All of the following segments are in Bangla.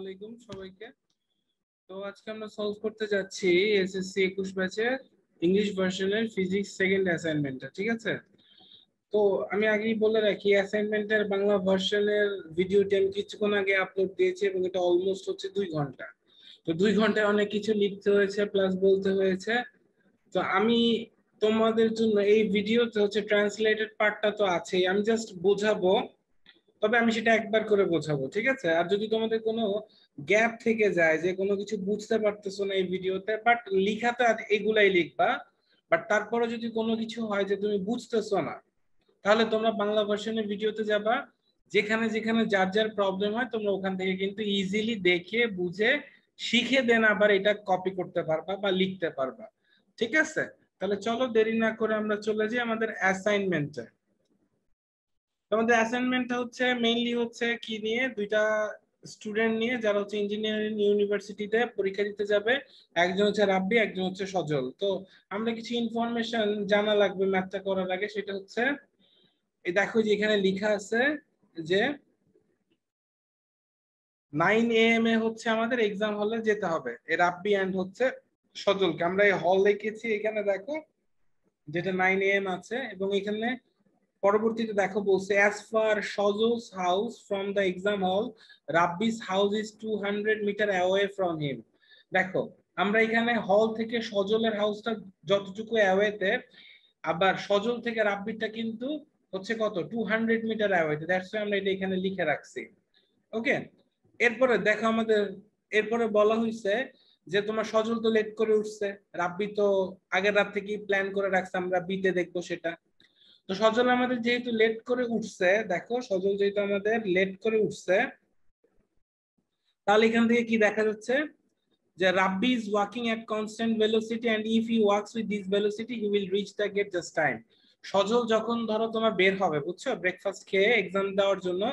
আলাইকুম সবাইকে। তো আজকে আমরা সলভ করতে যাচ্ছি এসএসসি 21 ব্যাচের ইংলিশ ভার্সনের ফিজিক্স সেকেন্ড অ্যাসাইনমেন্টটা, ঠিক আছে? তো আমি আগেই বলে রাখি, অ্যাসাইনমেন্টের বাংলা ভার্সনের ভিডিওটি আমি কিছুক্ষণ আগে আপলোড দিয়েছি এবং এটা অলমোস্ট হচ্ছে 2 ঘন্টা। তো 2 ঘন্টায় অনেক কিছু লিখতে হয়েছে প্লাস বলতে হয়েছে। তো আমি তোমাদের জন্য এই ভিডিওতে হচ্ছে ট্রান্সলেটেড পার্টটা তো আছেই, আমি জাস্ট বোঝাবো, তবে আমি সেটা একবার করে বোঝাবো, ঠিক আছে? আর যদি তোমাদের কোনো গ্যাপ থেকে যায় যে কোনো কিছু বুঝতে পারতেছো না এই ভিডিওতে, বাট লিখাতে এগুলাই লিখবা, বাট তারপরে যদি কোনো কিছু হয় যে তুমি বুঝতেছো না, তাহলে তোমরা বাংলা ভার্সনের ভিডিওতে যাবা, যেখানে যেখানে যার যার প্রবলেম হয় তোমরা ওখান থেকে কিন্তু ইজিলি দেখে বুঝে শিখে দেন আবার এটা কপি করতে পারবা বা লিখতে পারবা, ঠিক আছে? তাহলে চলো দেরি না করে আমরা চলে যাই আমাদের অ্যাসাইনমেন্টে। আমাদের অ্যাসাইনমেন্টটা হচ্ছে মেইনলি হচ্ছে কি নিয়ে, দুইটা স্টুডেন্ট নিয়ে যারা হচ্ছে ইঞ্জিনিয়ারিং ইউনিভার্সিটিতে পরীক্ষা দিতে যাবে। একজন হচ্ছে রাব্বি, একজন হচ্ছে সজল। তো আমরা কিছু ইনফরমেশন জানা লাগবে ম্যাথটা করার আগে, সেটা হচ্ছে এই দেখো যে এখানে লেখা আছে যে 9 AM এ হচ্ছে আমাদের এক্সাম হলে যেতে হবে। এই রাব্বি এন্ড হচ্ছে সজলকে আমরা এই হল লিখেছি এখানে দেখো, যেটা 9 AM আছে, এবং এখানে পরবর্তীতে দেখো বলছে as far Shozul's house from the exam hall, Rabbi's house is 200 meter away from him. দেখো আমরা এখানে হল থেকে সজলের হাউসটা যতটুকু অ্যাওয়েতে, আবার সজল থেকে রাব্বিরটা কিন্তু হচ্ছে কত 200 মিটার অ্যাওয়েতে, দ্যাটস ওয়াই আমরা এটা এখানে লিখে রাখছি। ওকে, এরপরে দেখো আমাদের এরপরে বলা হয়েছে যে তোমার সজল তো লেট করে উঠছে, রাব্বি তো আগের রাত থেকেই প্ল্যান করে রাখছে আমরা বিতে দেখবো সেটা। তো সজল আমাদের যেহেতু লেট করে উঠছে, দেখো সজল যেহেতু আমাদের লেট করে উঠছে, তাহলে এখান থেকে কি দেখা যাচ্ছে যে Rabbi is walking at constant velocity and if he walks with this velocity he will reach the gate just time. Sajal যখন ধরো তোমার বের হবে, বুঝছো, ব্রেকফাস্ট খেয়ে এক্সাম দেওয়ার জন্য,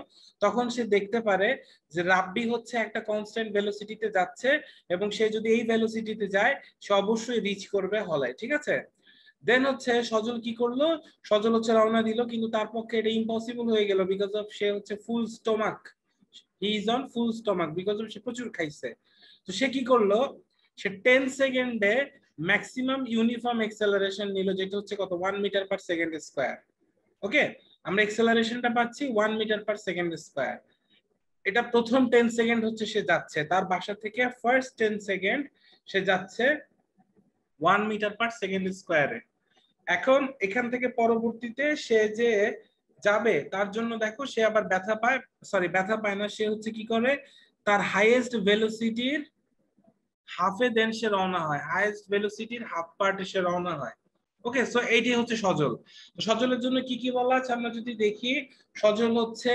তখন সে দেখতে পারে যে রাব্বি হচ্ছে একটা কনস্ট্যান্ট ভেলোসিটিতে যাচ্ছে, এবং সে যদি এই ভেলোসিটিতে যায় সে অবশ্যই রিচ করবে হলে, ঠিক আছে? দেন হচ্ছে সজল কি করলো, সজল হচ্ছে রওনা দিল, কিন্তু তার পক্ষে এটা ইম্পসিবল হয়ে গেল বিকজ অফ সে হচ্ছে full stomach, he is on full stomach because of সে প্রচুর খাইছে। তো সে কি করলো, সে 10 সেকেন্ডে ম্যাক্সিমাম ইউনিফর্ম এক্সেলারেশন নিল, যেটা হচ্ছে কত 1 মিটার পার সেকেন্ড স্কয়ার। ওকে, আমরা এক্সেলারেশনটা পাচ্ছি 1 মিটার পার সেকেন্ড স্কয়ার। এটা প্রথম 10 সেকেন্ড হচ্ছে সে যাচ্ছে, তার বাসা থেকে ফার্স্ট 10 সেকেন্ড সে যাচ্ছে 1 মিটার পার সেকেন্ড স্কয়ারে। এখন এখান থেকে পরবর্তীতে সে যে যাবে তার জন্য দেখো সে আবার ব্যথা পায়, সরি ব্যথা পায় না, সে হচ্ছে কি করে তার হাইয়েস্ট ভেলোসিটির হাফে দেন সে রওনা হয়, হাইয়েস্ট ভেলোসিটির হাফ পার্টে সে রওনা হয়। ওকে, সো এইটি হচ্ছে সজল। সজলের জন্য কি কি বলা আছে আমরা যদি দেখি, সজল হচ্ছে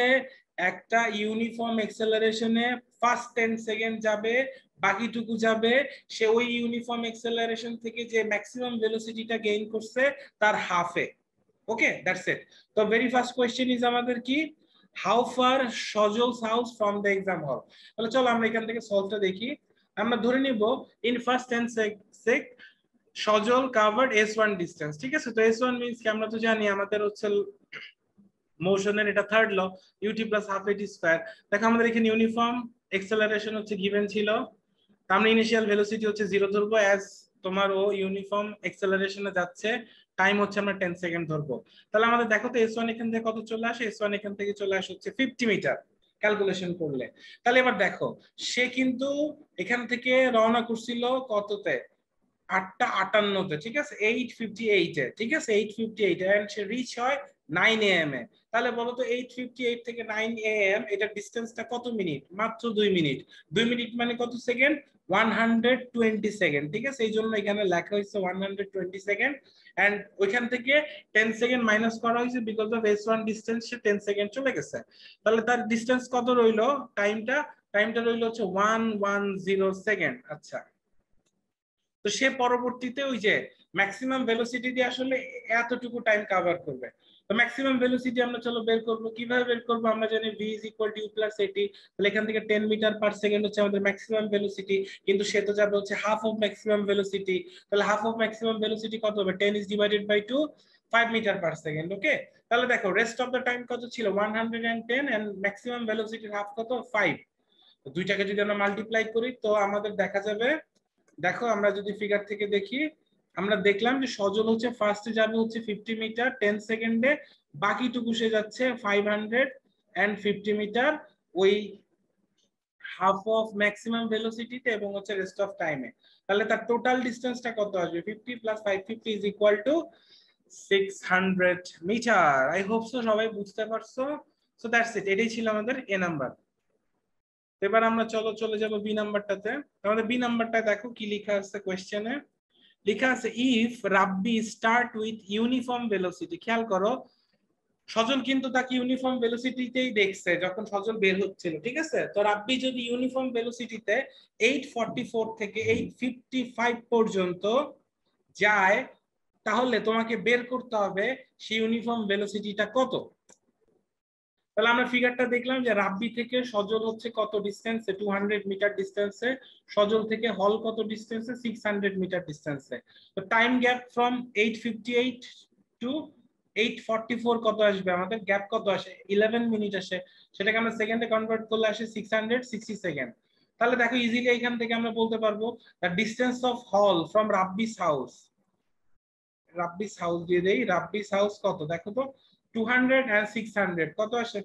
একটা ইউনিফর্ম এক্সেলারেশনে ফার্স্ট 10 সেকেন্ড যাবে, বাকিটুকু যাবে সে ওই ইউনিফর্ম এক্সেলারেশন থেকে যে ম্যাক্সিমাম ভেলোসিটিটা গেইন করছে তার হাফে। Okay, that's it. তো ভেরি ফার্স্ট কোশ্চেন ইজ আমাদের কি, how far Sajal's house from the exam hall. তাহলে চলো আমরা এখান থেকে সলভটা দেখি। আমরা ধরে নিব ইন ফার্স্ট 10 সেক সজল কাভার্ড S1 ডিসটেন্স, ঠিক আছে? তো S1 মিন্স কি, আমরা তো জানি আমাদের হচ্ছে মোশনের এটা third law, UT plus half AT square. দেখো আমাদের এখানে ইউনিফর্ম এক্সেলারেশন হচ্ছে গিভেন ছিল, আমরা ইনিশিয়াল ভেলোসিটি হচ্ছে 0 ধরবো, অ্যাজ তোমার ও ইউনিফর্ম এক্সেলারেশনে যাচ্ছে, টাইম হচ্ছে আমরা 10 সেকেন্ড ধরবো। তাহলে আমাদের দেখো তো S1 এখান থেকে কত চলে আসে, S1 এখান থেকে চলে আসে হচ্ছে 50 মিটার ক্যালকুলেশন করলে। তাহলে এবার দেখো সে কিন্তু এখান থেকে রওনা করছিল কততে, 8:58, ঠিক আছে, 8:58 ঠিক আছে, 8:58 এন্ড সে রিচ হয় 9 AM এ। তাহলে বলো তো 8:58 থেকে 9 AM এটার ডিসটেন্সটা কত মিনিট? মাত্র 2 মিনিট। 2 মিনিট মানে কত সেকেন্ড? 120 সেকেন্ড, ঠিক আছে? এই জন্য এখানে লেখা হয়েছে 120 সেকেন্ড, এন্ড ওইখান থেকে 10 সেকেন্ড মাইনাস করা হয়েছে because of S1 distance, say 10 second চলে গেছে। তাহলে তার ডিসটেন্স কত রইলো, টাইমটা রইলো হচ্ছে 110 সেকেন্ড। আচ্ছা, তো সে পরবর্তীতে ওই যে ম্যাক্সিমাম ভেলোসিটি দিয়ে আসলে এতটুকু টাইম কভার করবে। তো ম্যাক্সিমাম ভেলোসিটি আমরা চলো বের করব, কিভাবে বের করব, আমরা জানি v is equal to u plus at। তাহলে এখান থেকে 10 মিটার পার সেকেন্ড হচ্ছে আমাদের ম্যাক্সিমাম ভেলোসিটি, কিন্তু সে তো যাবে হচ্ছে হাফ অফ ম্যাক্সিমাম ভেলোসিটি। তাহলে হাফ অফ ম্যাক্সিমাম ভেলোসিটি কত হবে, 10 is divided by 2, 5 metre per second. Okay, তাহলে দেখো রেস্ট অফ দ্য টাইম কত ছিল 110, এন্ড ম্যাক্সিমাম ভেলোসিটির হাফ কত 5। দুইটাকে যদি আমরা মাল্টিপ্লাই করি তো আমাদের দেখা যাবে, দেখো আমরা যদি ফিগার থেকে দেখি, আমরা দেখলাম যে সজল হচ্ছে ফার্স্টে যাবে হচ্ছে 50 মিটার 10 সেকেন্ডে, বাকিটুকু সে যাচ্ছে 550 মিটার ওই হাফ অফ ম্যাক্সিমাম ভেলোসিটিতে এবং হচ্ছে রেস্ট অফ টাইমে। তাহলে তার টোটাল ডিসটেন্সটা কত আসবে? 50 plus 550 is equal to 600 metre. I hope so সবাই বুঝতে পারছো। সো দ্যাটস ইট, এটাই ছিল আমাদের এ নাম্বার। এবার আমরা চলে যাব বি নাম্বারটাতে। আমাদের বি নাম্বারটা দেখো কি লেখা আছে কোশ্চেনে, লেখা আছে if Rabbi start with uniform velocity. খেয়াল করো সজল কিন্তু তাকে ইউনিফর্ম ভেলোসিটিতেই দেখছে যখন সজল বের হচ্ছিল, ঠিক আছে? তো রাব্বি যদি ইউনিফর্ম ভেলোসিটিতে 844 থেকে 855 পর্যন্ত যায়, তাহলে তোমাকে বের করতে হবে সেই ইউনিফর্ম ভেলোসিটিটা কত। তাহলে আমরা ফিগারটা দেখলাম যে রাব্বি থেকে সজল হচ্ছে কত ডিসটেন্সে, 200 মিটার ডিসটেন্সে, সজল থেকে হল কত ডিসটেন্সে, 600 মিটার ডিসটেন্সে। তো টাইম গ্যাপ ফ্রম 858 টু 844 কত আসবে? আমাদের গ্যাপ কত আসে? 11 মিনিট আসে। সেটাকে আমরা সেকেন্ডে কনভার্ট করলে আসে 660 সেকেন্ড। তাহলে দেখো ইজিলি এখান থেকে আমরা বলতে পারবো দ্য ডিসটেন্স অফ হল ফ্রম রাব্বিস হাউস, রাব্বিস হাউস দিয়ে দেই, রাব্বিস হাউস কত দেখো তো, 200 and 600 কত আসে?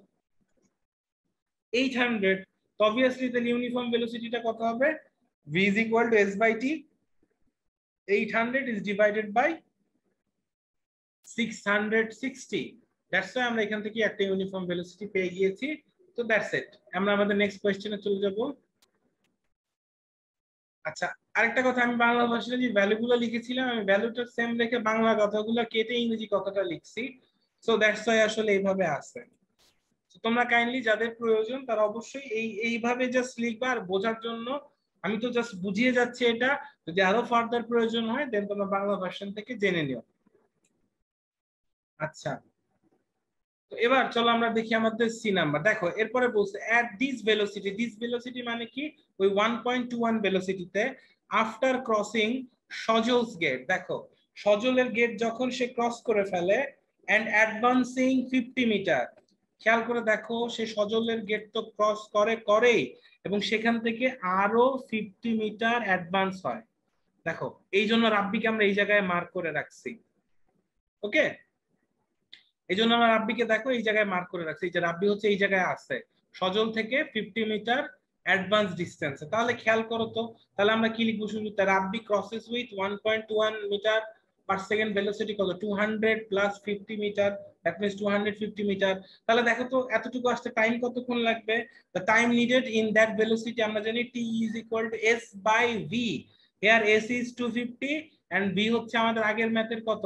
800। তো obviously তাহলে ইউনিফর্ম ভেলোসিটিটা কত হবে? v is equal to s by t, 800 is divided by 660। That's why আমরা এখান থেকে একটা ইউনিফর্ম ভেলোসিটি পেয়ে গিয়েছি। তো দ্যাটস ইট, আমরা আমাদের নেক্সট কোশ্চেনে চলে যাব। আচ্ছা, আরেকটা কথা, আমি বাংলা ভাষায় যে ভ্যালুগুলো লিখেছিলাম আমি ভ্যালুটা সেম রেখে বাংলা কথাগুলো কেটে ইংরেজি কথাটা লিখছি। সো দ্যাটস ওয়াই আসলে এইভাবে আছে। তোমরা কাইন্ডলি যাদের প্রয়োজন তারা অবশ্যই এইভাবে জাস্ট লিখবা। আর বোঝার জন্য আমি তো জাস্ট বুঝিয়ে যাচ্ছি এটা, যদি আরো ফার্দার প্রয়োজন হয় দেন তোমরা বাংলা ভার্সন থেকে জেনে নিও। আচ্ছা, তো এবার চলো আমরা দেখি আমাদের সি নাম্বার। দেখো এরপরে বলছে at this velocity, this velocity মানে কি? ওই 1.21 ভেলোসিটিতে আফটার ক্রসিং সজলস গেট, দেখো সজলের গেট যখন সে ক্রস করে ফেলে এন্ড অ্যাডভান্সিং 50 মিটার, খেয়াল করে দেখো সে সজলের গেট তো ক্রস করেই এবং সেখান থেকে আরো 50 মিটার অ্যাডভান্স হয়। দেখো এই জন্য রাব্বিকে আমরা এই জায়গায় মার্ক করে রাখছি। ওকে, এই জন্য আমরা রাব্বিকে দেখো এই জায়গায় মার্ক করে রাখছি, যে রাব্বি হচ্ছে এই জায়গায় আছে সজল থেকে 50 মিটার অ্যাডভান্স ডিসটেন্সে। তাহলে খেয়াল করো তো, তাহলে আমরা কি লিখবো? শুরুতে Rabbi crosses with 1.1 metre per second velocity কত? 200 plus 50 metre, that means 250 metre. তাহলে দেখো তো এতটুকু আসতে টাইম কতক্ষণ লাগবে? The time needed in that velocity আমরা জানি t is equal to s by v, here s is 250 and v হচ্ছে আমাদের আগের ম্যাথের কত,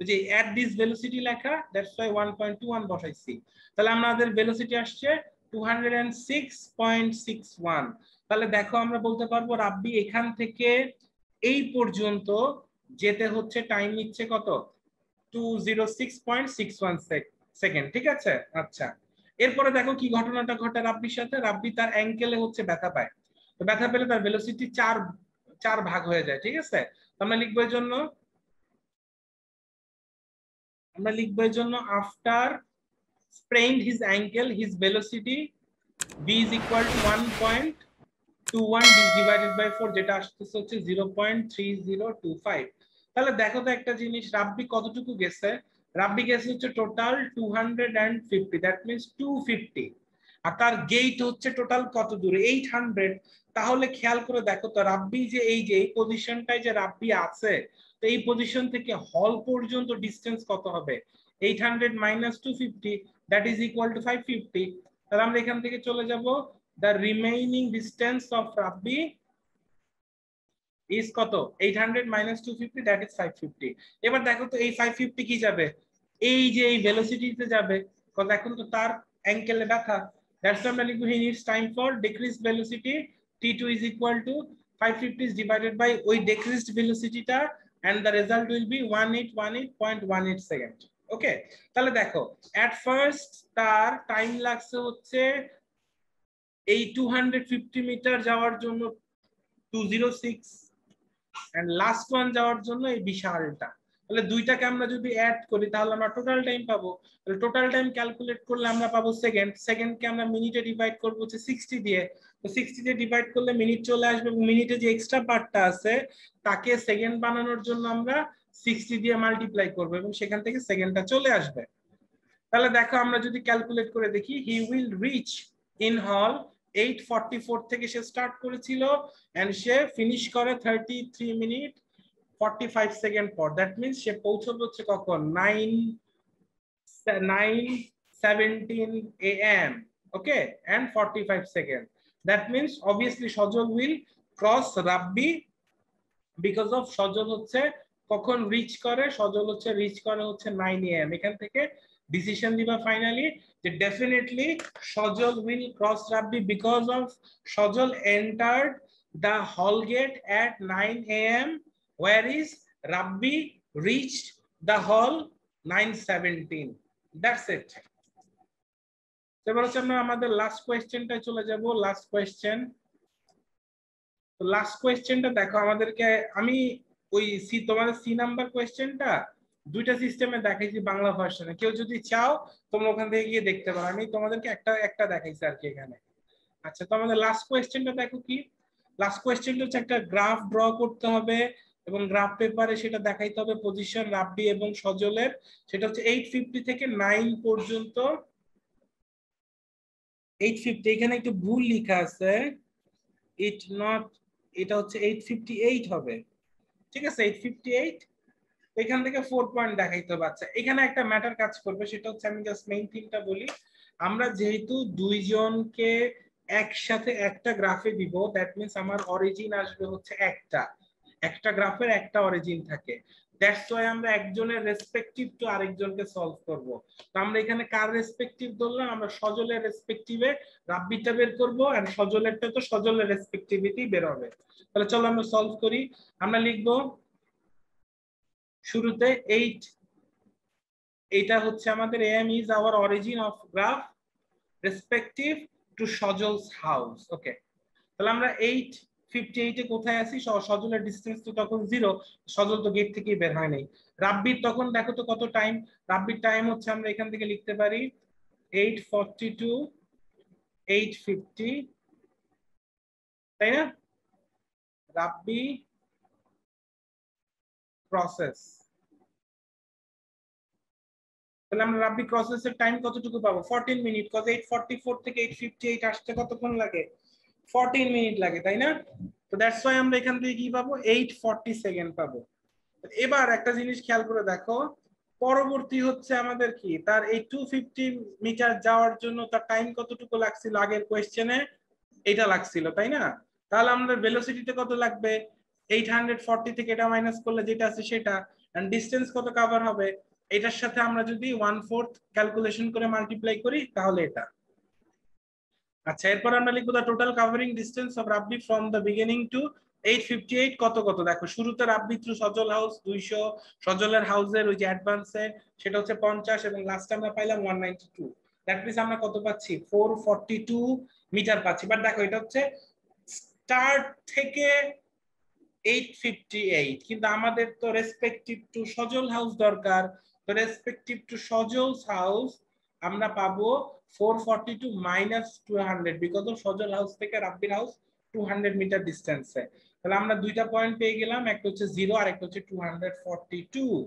যে at this velocity লেখা, that's why 1.21 বসাইছি। তাহলে আমাদের ভেলোসিটি আসছে 206.61। তাহলে দেখো আমরা বলতে পারবো রাব্বি এখান থেকে এই পর্যন্ত যেতে হচ্ছে টাইম নিচ্ছে কত? 206.61 সেকেন্ড, ঠিক আছে? আচ্ছা, এরপরে দেখো কি ঘটনাটা ঘটে রাব্বির সাথে। রাব্বি তার অ্যাঙ্কেলে হচ্ছে ব্যথা পায়, তো ব্যথা পেলে তার ভেলোসিটি চার ভাগ হয়ে যায়, ঠিক আছে? আমরা লিখবো এর জন্য, after sprained his ankle his velocity v is equal to 1.21 divided by 4, যেটা আসতেছে হচ্ছে 0.3025। তাহলে দেখো তো একটা জিনিস, রাব্বি কতটুকু গেছে? রাব্বি গেছে হচ্ছে টোটাল 250, দ্যাট মিন্স 250, আর তার গেট হচ্ছে টোটাল কত দূরে? 800। তাহলে খেয়াল করে দেখো তো রাব্বি যে এই পজিশনটায় যে রাব্বি আছে, তো এই পজিশন থেকে হল পর্যন্ত ডিসটেন্স কত হবে? 800 minus 250, that is equal to 550। তাহলে আমরা এখান থেকে চলে যাব, the remaining distance of Rabbi is কত? 800 minus 250, that is 550। এবার দেখো তো এই 550 কি যাবে? এই যে এই ভেলোসিটিতে যাবে, কারণ এখন তো তার অ্যাঙ্কেলে ব্যথা। দ্যাটস why আমরা লিখব he needs time for decreased velocity, t2 is equal to 550 is divided by ওই decreased velocity টা, and the result will be 1818.18 second. Okay, তাহলে দেখো at first তার টাইম লাগছে হচ্ছে এই 250 মিটার যাওয়ার জন্য 206, and লাস্ট ওয়ান যাওয়ার জন্য এই বিশালটা। তাহলে দুইটাকে আমরা যদি অ্যাড করি তাহলে আমরা টোটাল টাইম পাবো। তাহলে টোটাল টাইম ক্যালকুলেট করলে আমরা পাবো সেকেন্ড, সেকেন্ডকে আমরা মিনিটে ডিভাইড করবো হচ্ছে 60 দিয়ে, তো 60 দিয়ে ডিভাইড করলে মিনিট চলে আসবে, এবং মিনিটে যে এক্সট্রা পার্টটা আছে তাকে সেকেন্ড বানানোর জন্য আমরা 60 দিয়ে মাল্টিপ্লাই করবো এবং সেখান থেকে সেকেন্ডটা চলে আসবে। তাহলে দেখো আমরা যদি ক্যালকুলেট করে দেখি, হি উইল রিচ ইন হল 8:44 থেকে সে স্টার্ট করেছিল এন্ড সে ফিনিশ করে 33 মিনিট 45 সেকেন্ড পর। দ্যাট মিন্স সে পৌঁছবে হচ্ছে কখন 9:17 AM, okay, and 45 second. That means obviously Sajal will cross Rabbi because of Sajal হচ্ছে কখন রিচ করে, সজল হচ্ছে রিচ করে হচ্ছে 9 AM। এখান থেকে ডিসিশন দিবা ফাইনালি যে definitely Sajal will cross Rabbi because of Sajal entered the hall gate at 9 AM, whereas Rabbi reached the hall 9:17. That's it. এবার হচ্ছে আমরা আমাদের লাস্ট কোয়েশ্চেনটায় চলে যাব। লাস্ট কোয়েশ্চেন, তো লাস্ট কোয়েশ্চেনটা দেখো আমাদেরকে আমি ওই তোমাদের সি নাম্বার কোয়েশ্চেনটা দুইটা সিস্টেমে দেখাইছি বাংলা ভার্সনে, কেউ যদি চাও তোমরা ওখান থেকে গিয়ে দেখতে পারো, আমি তোমাদেরকে একটা দেখাইছি আর কি এখানে। আচ্ছা, তো আমাদের লাস্ট কোয়েশ্চেনটা দেখো কি, লাস্ট কোয়েশ্চেনটা হচ্ছে একটা গ্রাফ ড্র করতে হবে এবং গ্রাফ পেপারে সেটা দেখাইতে হবে পজিশন রাব্বি এবং সজলের। সেটা হচ্ছে 850 থেকে 9 পর্যন্ত। 850 এখানে একটু ভুল লেখা আছে, এটা হচ্ছে 858 হবে, ঠিক আছে 858। এখান থেকে 4 পয়েন্ট দেখাইতে হবে। আচ্ছা, এখানে একটা ম্যাটার কাজ করবে, সেটা হচ্ছে আমি জাস্ট মেইন থিমটা বলি। আমরা যেহেতু দুইজনকে একসাথে একটা গ্রাফে দিব, দ্যাট মিন্স আমার অরিজিন আসবে হচ্ছে একটা গ্রাফের একটা অরিজিন থাকে। দ্যাটস ওয়াই আমরা একজনের রেসপেক্টিভ টু আরেকজনকে সলভ করব। তো আমরা এখানে কার রেসপেক্টিভ ধরলাম, আমরা সজলের রেসপেক্টিভে রাব্বিটা বের করব, আর সজলেরটা তো সজলের রেসপেক্টিভিটি বের হবে। তাহলে চলো আমরা সলভ করি। আমরা লিখবো শুরুতে 8, এটা হচ্ছে আমাদের am is our origin of graph respective to সজল's house, ওকে। তাহলে আমরা 858 এ কোথায় আছি, সজলের ডিসটেন্স তো তখন 0, সজল তো গেট থেকেই বের হয় নাই। রাব্বির তখন দেখো তো কত টাইম, রাব্বির টাইম হচ্ছে আমরা এখান থেকে লিখতে পারি 842 850, তাই না? রাব্বি প্রসেস, তাহলে আমরা রাব্বি প্রসেসের টাইম কতটুকু পাবো 14 মিনিট, কজ 844 থেকে 858 আসতে কতক্ষণ লাগে 14 মিনিট লাগে, তাই না? তো দ্যাটস ওয়াই আমরা এখান থেকে কি পাবো 840 সেকেন্ড পাবো। এবার একটা জিনিস খেয়াল করে দেখো, পরবর্তী হচ্ছে আমাদের কি তার এই 250 মিটার যাওয়ার জন্য তার টাইম কতটুকু লাগছিল, আগের কোয়েশ্চেনে এটা লাগছিল, তাই না? তাহলে আমাদের ভেলোসিটিতে কত লাগবে 840 থেকে এটা মাইনাস করলে যেটা আছে সেটা, এন্ড ডিসটেন্স কত কভার হবে এটার সাথে আমরা যদি 1/4 ক্যালকুলেশন করে মাল্টিপ্লাই করি তাহলে এটা। আচ্ছা, এরপর আমরা লিখবো the total covering distance of Rabbi from the beginning to 858 কত দেখো, শুরুতে রাব্বি থ্রু সজল হাউস 200, সজলের হাউসের ওই যে অ্যাডভান্সে সেটা হচ্ছে 50 এবং লাস্ট আমরা পাইলাম 192। দ্যাট মিন্স আমরা কত পাচ্ছি 442 মিটার পাচ্ছি। বাট দেখো এটা হচ্ছে স্টার্ট থেকে 858, কিন্তু আমাদের তো রেসপেক্টিভ টু সজল হাউস দরকার, তো রেসপেক্টিভ টু সজল হাউস আমরা পাবো 442 minus 200 because of Sajal house থেকে রাব্বির হাউস 200 মিটার ডিস্টেন্সে। তাহলে আমরা দুইটা পয়েন্ট পেয়ে গেলাম, একটা হচ্ছে 0 আর একটা হচ্ছে 242।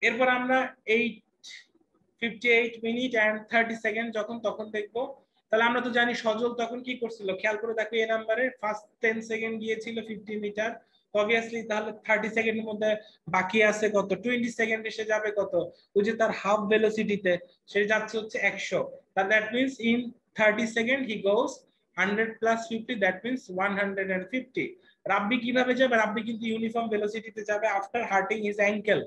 এরপর আমরা 858 মিনিট এন্ড 30 সেকেন্ড যখন তখন দেখবো। তাহলে আমরা তো জানি সজল তখন কি করছিল, খেয়াল করে দেখো এই নাম্বারে ফার্স্ট 10 সেকেন্ড গিয়েছিল 50 মিটার, অবভিয়াসলি তাহলে 30 সেকেন্ডের মধ্যে বাকি আছে কত 20 সেকেন্ড এসে যাবে কত, ওই যে তার হাফ ভেলোসিটিতে সে যাচ্ছে হচ্ছে 100। তাহলে that means in 30 second he goes 100 plus 50, that means 150। রাব্বি কিভাবে যাবে, রাব্বি কিন্তু ইউনিফর্ম ভেলোসিটিতে যাবে আফটার হার্টিং হিজ অ্যাঙ্কেল।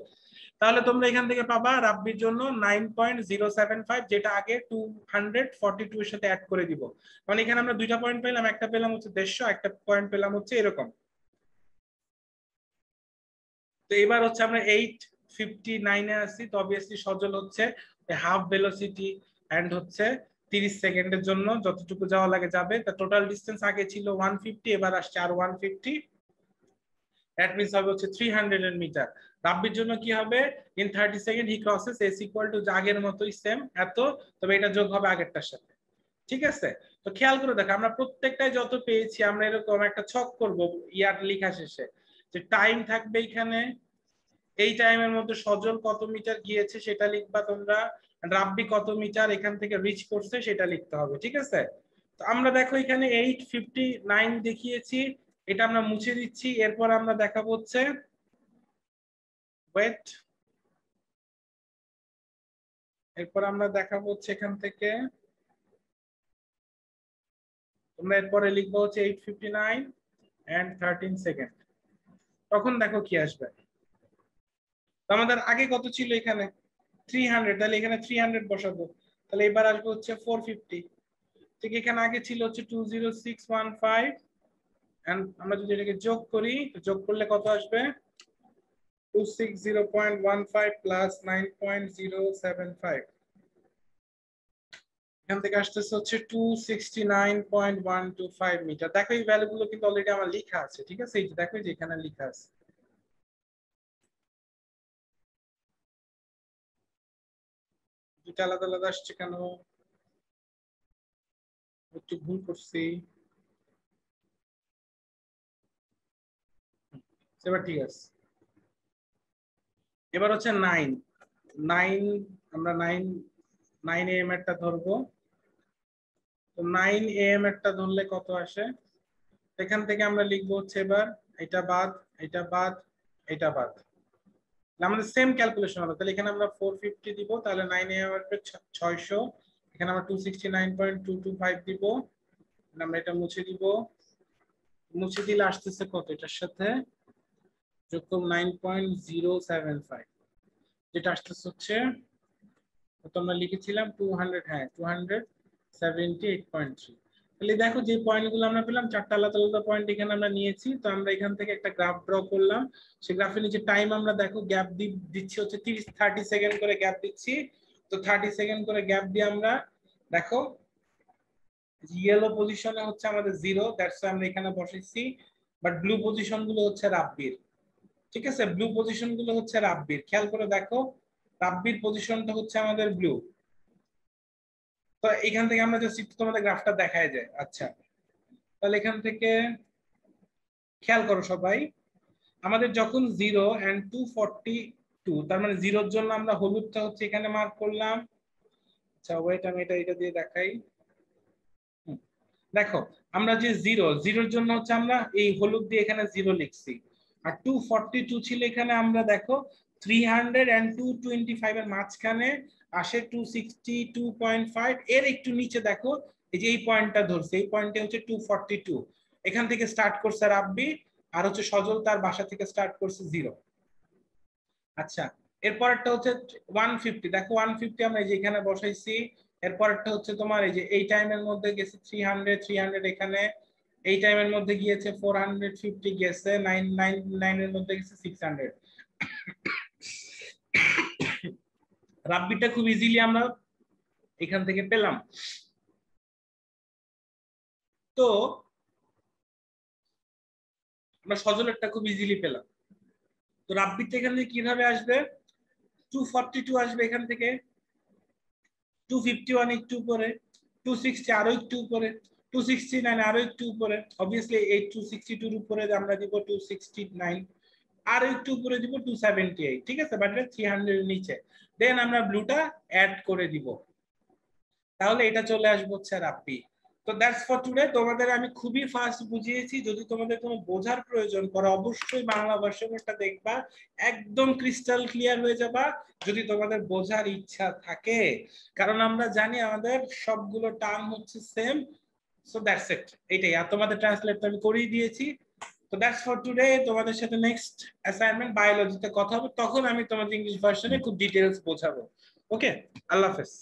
তাহলে তোমরা এখান থেকে পাবা রাব্বির জন্য 9.075, যেটা আগে 242 এর সাথে অ্যাড করে দিব। মানে এখানে আমরা দুইটা পয়েন্ট পেলাম, একটা পেলাম হচ্ছে 150, একটা পয়েন্ট পেলাম হচ্ছে এরকম। তো এবার হচ্ছে আমরা 859 এ আছি, তো অবভিয়াসলি সজল হচ্ছে হাফ ভেলোসিটি এন্ড হচ্ছে 30 সেকেন্ডের জন্য যতটুকু যাওয়া লাগে যাবে। তা টোটাল ডিসটেন্স আগে ছিল 150, এবার আসছে আর 150। দ্যাট মিন্স হবে হচ্ছে 300 মিটার। রাব্বির জন্য কি হবে, in 30 second he crosses S equal to আগের মতোই সেম এত, তবে এটা যোগ হবে আগেরটার সাথে। ঠিক আছে, তো খেয়াল করে দেখো আমরা প্রত্যেকটাই যত পেয়েছি আমরা এরকম একটা ছক করব ইয়ার লেখা শেষে, যে টাইম থাকবে এখানে, এই টাইমের মধ্যে সজল কত মিটার গিয়েছে সেটা লিখবা তোমরা, রাব্বি কত মিটার এখান থেকে রিচ করছে সেটা লিখতে হবে। ঠিক আছে, তো আমরা দেখো এখানে 8:59 দেখিয়েছি, এটা আমরা মুছে দিচ্ছি। এরপর আমরা দেখাবো হচ্ছে ওয়েট, এরপর আমরা দেখাবো হচ্ছে এখান থেকে তোমরা এরপরে লিখবো হচ্ছে 8:59 and 13 সেকেন্ড। তখন দেখো কি আসবে, আমাদের আগে কত ছিল এখানে 300, তাহলে এখানে 300 বসাবো, তাহলে এবার আসবে হচ্ছে 450। ঠিক এখানে আগে ছিল হচ্ছে 20615, এন্ড আমরা যদি এটাকে যোগ করি, যোগ করলে কত আসবে 260.15 প্লাস 9.075, এখান থেকে আসতেছে হচ্ছে 269.125 মিটার। দেখো এই ভ্যালুগুলো কিন্তু অলরেডি আমার লেখা আছে। ঠিক আছে, এই যে দেখো যে এখানে লেখা আছে। দুটো আলাদা আলাদা আসছে কেন, একটু ভুল করছি। এবার ঠিক আছে, এবার হচ্ছে 9 আমরা 9 AM এরটা ধরবো। তো 9 AM এরটা ধরলে কত আসে, এখান থেকে আমরা লিখবো হচ্ছে এবার এটা বাদ, এটা বাদ, এটা বাদ, আমাদের সেম ক্যালকুলেশন হবে। তাহলে এখানে আমরা 450 দিব, তাহলে 9 AM আসবে 600, এখানে আমরা 269.225 দিব, আমরা এটা মুছে দিব, মুছে দিলে আসতেছে কত, এটার সাথে যোগ করব 9.075, যেটা আসতেছে হচ্ছে আমরা লিখেছিলাম 200, হ্যাঁ 278.3। তাহলে দেখো যে পয়েন্টগুলো আমরা পেলাম, চারটা আলাদা আলাদা পয়েন্ট এখানে আমরা নিয়েছি। তো আমরা এখান থেকে একটা গ্রাফ ড্র করলাম, সেই গ্রাফের নিচে টাইম আমরা দেখো গ্যাপ দিচ্ছি হচ্ছে 30 সেকেন্ড করে গ্যাপ দিচ্ছি। তো 30 সেকেন্ড করে গ্যাপ দিয়ে আমরা দেখো ইয়েলো পজিশনে হচ্ছে আমাদের 0, দ্যাটস আমরা এখানে বসাইছি, বাট ব্লু পজিশন গুলো হচ্ছে রাব্বির। ঠিক আছে, ব্লু পজিশন গুলো হচ্ছে রাব্বির, খেয়াল করে দেখো রাব্বির পজিশনটা হচ্ছে আমাদের ব্লু। তো এখান থেকে আমরা জাস্ট একটু তোমাদের গ্রাফটা দেখায় যায়। আচ্ছা, তাহলে এখান থেকে খেয়াল করো সবাই, আমাদের যখন 0 and 242, তার মানে 0-র জন্য আমরা হলুদটা হচ্ছে এখানে মার্ক করলাম। আচ্ছা ওয়েট, আমি এটা দিয়ে দেখাই। দেখো আমরা যে 0-0-র জন্য হচ্ছে আমরা এই হলুদ দিয়ে এখানে 0 লিখছি, আর 242 ছিল এখানে আমরা দেখো 300 and 225 এর মাঝখানে আসে 262.5, এর একটু নিচে দেখো এই যে এই পয়েন্টটা ধরছে, এই পয়েন্টে হচ্ছে 242, এখান থেকে স্টার্ট করছে রাব্বি, আর হচ্ছে সজল তার বাসা থেকে স্টার্ট করছে 0। আচ্ছা, এরপরটা হচ্ছে 150, দেখো 150 আমরা এই যে এখানে বসাইছি। এরপরটা হচ্ছে তোমার এই যে এই টাইমের মধ্যে গেছে 300 এখানে, এই টাইমের মধ্যে গিয়েছে 450 গেছে, 999 এর মধ্যে গেছে 600। রাব্বিটা খুব ইজিলি আমরা এখান থেকে পেলাম। তো আমরা সজলেরটা খুব ইজিলি পেলাম। তো রাব্বিটা এখান থেকে কিভাবে আসবে, 242 আসবে এখান থেকে, 251 একটু উপরে, 260 আরো একটু উপরে, 269 আরো একটু উপরে, অবভিয়াসলি এই 262 এর উপরে আমরা দিব 269, আরো একটু উপরে দিব 278। ঠিক আছে, বাট 300 এর নিচে, দেন আমরা ব্লুটা অ্যাড করে দিব, তাহলে এটা চলে আসবে হচ্ছে রাব্বি। তো দ্যাটস ফর টুডে। তোমাদের আমি খুবই ফাস্ট বুঝিয়েছি, যদি তোমাদের কোনো বোঝার প্রয়োজন পড়ে অবশ্যই বাংলা ভার্সনটা দেখবা, একদম ক্রিস্টাল ক্লিয়ার হয়ে যাবা যদি তোমাদের বোঝার ইচ্ছা থাকে, কারণ আমরা জানি আমাদের সবগুলো টার্ম হচ্ছে সেম। সো দ্যাটস ইট, এটাই। আর তোমাদের ট্রান্সলেট তো আমি করেই দিয়েছি। তো দ্যাটস ফর টুডে। তোমাদের সাথে নেক্সট অ্যাসাইনমেন্ট বায়োলজিতে কথা হবে, তখন আমি তোমাদের ইংলিশ ভার্সনে খুব ডিটেইলস বোঝাবো। ওকে, আল্লাহ হাফেজ।